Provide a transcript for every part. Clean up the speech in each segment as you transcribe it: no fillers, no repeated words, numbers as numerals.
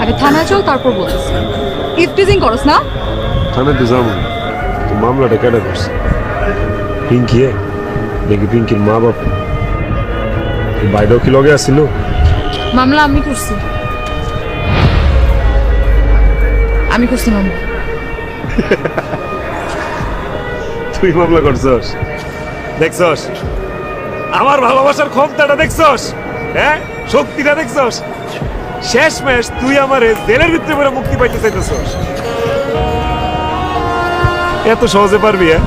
আগে থানায় চল, তারপর বলতেছি। ইফটিজিং করস না? থানাতে যাবো তো মামলাটা কেটে করছে পিঙ্কি দেখি পিঙ্কির মা বাপ বাইরেও কি লগে আসছিল? মামলা আমি করছি। আমি করছি মামলা। তুই মামলা করছস? দেখছস আমার ভালোবাসার ক্ষমতাটা? দেখছস? হ্যাঁ, শক্তিটা দেখছস? শেষ ম্যাচ তুই আমারে জেলের ভিতরে পড়ে মুক্তি পাইতে চাইতেছস? এত সহজে পারবি? হ্যাঁ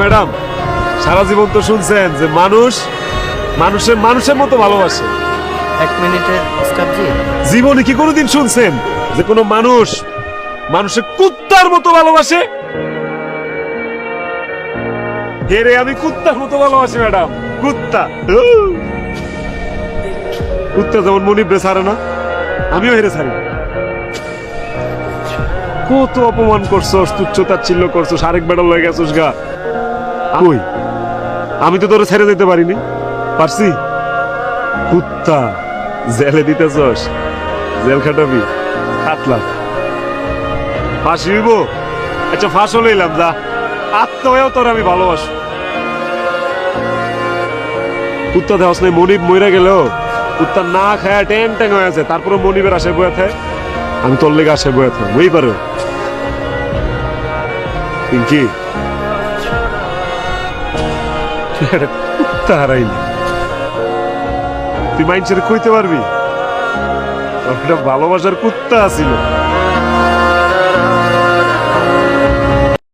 ম্যাডাম, সারা জীবন তো শুনছেন যে মানুষ মানুষের মতো ভালোবাসে। এক মিনিটের স্টাফজি। জীবনে কি কোনোদিন শুনছেন যে কোনো মানুষের কুত্তার মতো ভালোবাসে? হেরে আমি কুত্তার মতো ভালোবাসি ম্যাডাম, কুত্তা। কুত্তা যেমন মনিবরে ছাড়ে না, আমিও হেরে ছাড়ি। কত অপমান করছস, তুচ্ছতাচ্ছিল্য করছস, আরেক বেড়াল হয়ে গেছস গা। কই, আমি তো তোরে ছেড়ে যেতে পারিনি। পারছি? কুত্তা, জেলে দিতেছস, জেল খাটাবি, খাটলাম। ফাঁসি হইব? আচ্ছা ফাঁসও লইলাম, যা। আত্মহয়েও তোর আমি ভালোবাসি। কুত্তা দেওয়াস নাই, মনিব মইরা গেল কুত্তা না খায় ট্যাং ট্যাং হয়ে আছে, তারপরে মনিবের আসে বয়ে থাকে, আমি তোর লেগে আসে বয়ে থাক, বই পারো। পিঙ্কি, কুত্তা হারাইলি, তুই মাইন্ডসেট কইতে পারবি? একটা ভালোবাসার কুত্তা আছিল।